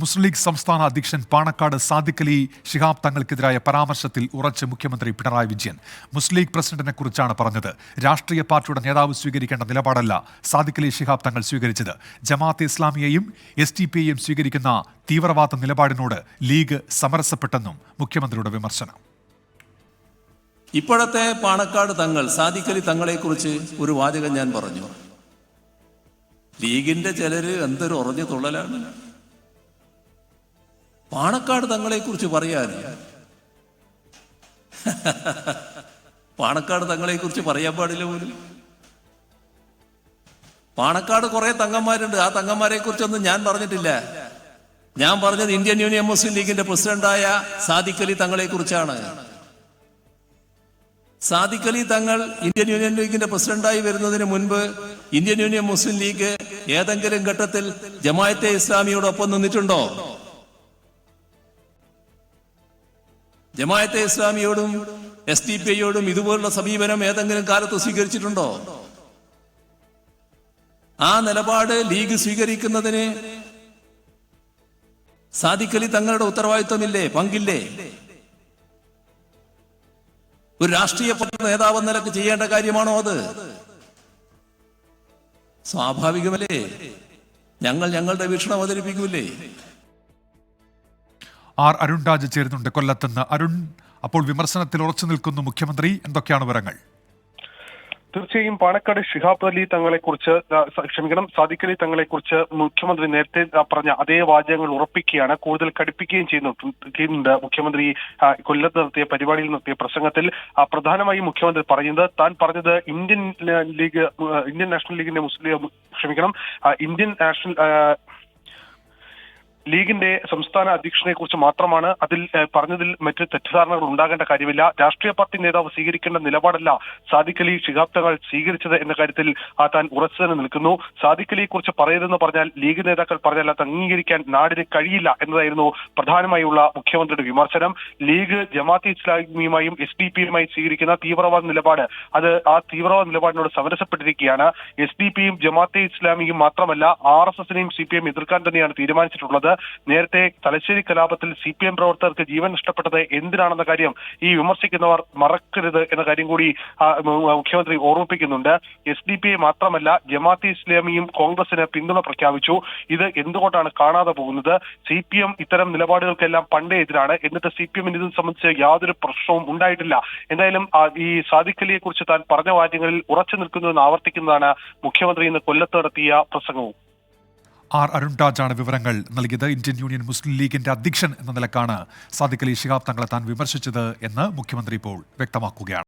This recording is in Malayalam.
മുസ്ലിം ലീഗ് സംസ്ഥാന അധ്യക്ഷൻ പാണക്കാട് സാദിഖ് അലി ശിഹാബ് തങ്ങൾക്കെതിരായ പരാമർശത്തിൽ ഉറച്ച് മുഖ്യമന്ത്രി പിണറായി വിജയൻ. മുസ്ലിം ലീഗ് പ്രസിഡന്റിനെ കുറിച്ചാണ് പറഞ്ഞത്. രാഷ്ട്രീയ പാർട്ടിയുടെ നേതാവ് സ്വീകരിക്കേണ്ട നിലപാടല്ല സാദിഖ് അലി ശിഹാബ് തങ്ങൾ സ്വീകരിച്ചത്. ജമാഅത്തെ ഇസ്ലാമിയെയും SDPയെയും സ്വീകരിക്കുന്ന തീവ്രവാദ നിലപാടിനോട് ലീഗ് സമരസപ്പെട്ടെന്നും മുഖ്യമന്ത്രിയുടെ വിമർശനം. ഇപ്പോഴത്തെ പാണക്കാട് തങ്ങൾ സാദിഖ് അലി തങ്ങളെക്കുറിച്ച് ഒരു വാചകം ഞാൻ പറഞ്ഞു. ലീഗിന്റെ ചിലര് എന്തൊരു ഉറഞ്ഞു തുള്ളലാണ്. പാണക്കാട് തങ്ങളെക്കുറിച്ച് പറയാൻ പാണക്കാട് തങ്ങളെക്കുറിച്ച് പറയാൻ പാടില്ല പോലും. പാണക്കാട് കുറെ തങ്ങന്മാരുണ്ട്. ആ തങ്ങന്മാരെ കുറിച്ചൊന്നും ഞാൻ പറഞ്ഞിട്ടില്ല. ഞാൻ പറഞ്ഞത് ഇന്ത്യൻ യൂണിയൻ മുസ്ലിം ലീഗിന്റെ പ്രസിഡന്റായ സാദിഖ് അലി തങ്ങളെ കുറിച്ചാണ്. സാദിഖ് അലി തങ്ങൾ ഇന്ത്യൻ യൂണിയൻ ലീഗിന്റെ പ്രസിഡന്റായി വരുന്നതിന് മുൻപ് ഇന്ത്യൻ യൂണിയൻ മുസ്ലിം ലീഗ് ഏതെങ്കിലും ഘട്ടത്തിൽ ജമാഅത്തെ ഇസ്ലാമിയോടൊപ്പം നിന്നിട്ടുണ്ടോ? ജമാഅത്തെ ഇസ്ലാമിയോടും SDPയോടും ഇതുപോലുള്ള സമീപനം ഏതെങ്കിലും കാലത്ത് സ്വീകരിച്ചിട്ടുണ്ടോ? ആ നിലപാട് ലീഗ് സ്വീകരിക്കുന്നതിന് സാദിഖ് അലി തങ്ങളുടെ ഉത്തരവാദിത്വമില്ലേ, പങ്കില്ലേ? ഒരു രാഷ്ട്രീയ നേതാവ് എന്ന നിലക്ക് ചെയ്യേണ്ട കാര്യമാണോ അത്? സ്വാഭാവികമല്ലേ? ഞങ്ങളുടെ വീക്ഷണം അവതരിപ്പിക്കൂലേ? അരുൺ രാജ് ചേരുന്നുണ്ട് കൊല്ലത്തുനിന്ന്. അരുൺ, അപ്പോൾ വിമർശനത്തിൽ ഉറച്ചു നിൽക്കുന്നു മുഖ്യമന്ത്രി, എന്തൊക്കെയാണ് വിവരങ്ങൾ? തീർച്ചയായും പാണക്കാട് ശിഹാബ് അലി തങ്ങളെക്കുറിച്ച് സാദിഖ് അലി തങ്ങളെക്കുറിച്ച് മുഖ്യമന്ത്രി നേരത്തെ പറഞ്ഞ അതേ വാചകങ്ങൾ ഉറപ്പിക്കുകയാണ്, കൂടുതൽ കടുപ്പിക്കുകയും ചെയ്യുന്നുണ്ട്. മുഖ്യമന്ത്രി കൊല്ലത്ത് നടത്തിയ പരിപാടിയിൽ നടത്തിയ പ്രസംഗത്തിൽ പ്രധാനമായും മുഖ്യമന്ത്രി പറയുന്നത്, താൻ പറഞ്ഞത് ഇന്ത്യൻ നാഷണൽ ലീഗിന്റെ ഇന്ത്യൻ നാഷണൽ ലീഗിന്റെ സംസ്ഥാന അധ്യക്ഷനെ കുറിച്ച് മാത്രമാണ്. അതിൽ പറഞ്ഞതിൽ മറ്റ് തെറ്റിദ്ധാരണകൾ ഉണ്ടാകേണ്ട കാര്യമില്ല. രാഷ്ട്രീയ പാർട്ടി നേതാവ് സ്വീകരിക്കേണ്ട നിലപാടല്ല സാദിഖ് അലി ശിഹാബ് തങ്ങൾ സ്വീകരിച്ചത് എന്ന കാര്യത്തിൽ താൻ ഉറച്ചു തന്നെ നിൽക്കുന്നു. സാദിഖ് അലിയെ കുറിച്ച് പറയരുതെന്ന് പറഞ്ഞാൽ ലീഗ് നേതാക്കൾ പറഞ്ഞാൽ അത് അംഗീകരിക്കാൻ നാടിന് കഴിയില്ല എന്നതായിരുന്നു പ്രധാനമായുള്ള മുഖ്യമന്ത്രിയുടെ വിമർശനം. ലീഗ് ജമാഅത്തെ ഇസ്ലാമിയുമായും SDPയുമായി സ്വീകരിക്കുന്ന തീവ്രവാദ നിലപാട്, ആ തീവ്രവാദ നിലപാടിനോട് സമരസപ്പെട്ടിരിക്കുകയാണ്. SDPയും ജമാഅത്തെ ഇസ്ലാമിയും മാത്രമല്ല RSSനെയും CPM എതിർക്കാൻ തന്നെയാണ് തീരുമാനിച്ചിട്ടുള്ളത്. നേരത്തെ തലശ്ശേരി കലാപത്തിൽ CPM പ്രവർത്തകർക്ക് ജീവൻ നഷ്ടപ്പെട്ടത് എന്തിനാണെന്ന കാര്യം ഈ വിമർശിക്കുന്നവർ മറക്കരുത് എന്ന കാര്യം കൂടി മുഖ്യമന്ത്രി ഓർമ്മിപ്പിക്കുന്നുണ്ട്. SDPയെ മാത്രമല്ല ജമാഅത്തെ ഇസ്ലാമിയും കോൺഗ്രസിന് പിന്തുണ പ്രഖ്യാപിച്ചു. ഇത് എന്തുകൊണ്ടാണ് കാണാതെ പോകുന്നത്? CPM ഇത്തരം നിലപാടുകൾക്കെല്ലാം പണ്ടേ എതിരാണ്. എന്നിട്ട് CPMന് ഇത് സംബന്ധിച്ച് യാതൊരു പ്രശ്നവും ഉണ്ടായിട്ടില്ല. എന്തായാലും ഈ സാദിഖ് അലിയെ കുറിച്ച് താൻ പറഞ്ഞ വാചകങ്ങളിൽ ഉറച്ചു നിൽക്കുന്നുവെന്ന് ആവർത്തിക്കുന്നതാണ് മുഖ്യമന്ത്രി ഇന്ന് കൊല്ലത്ത് നടത്തിയ പ്രസംഗവും. അരുൺ രാജാണ് വിവരങ്ങൾ നൽകിയത്. ഇന്ത്യൻ യൂണിയൻ മുസ്ലിം ലീഗിന്റെ അധ്യക്ഷൻ എന്ന നിലക്കാണ് സാദിഖ് അലി ശിഹാബ് തങ്ങളെ താൻ വിമർശിച്ചത് എന്ന് മുഖ്യമന്ത്രി ഇപ്പോൾ വ്യക്തമാക്കുകയാണ്.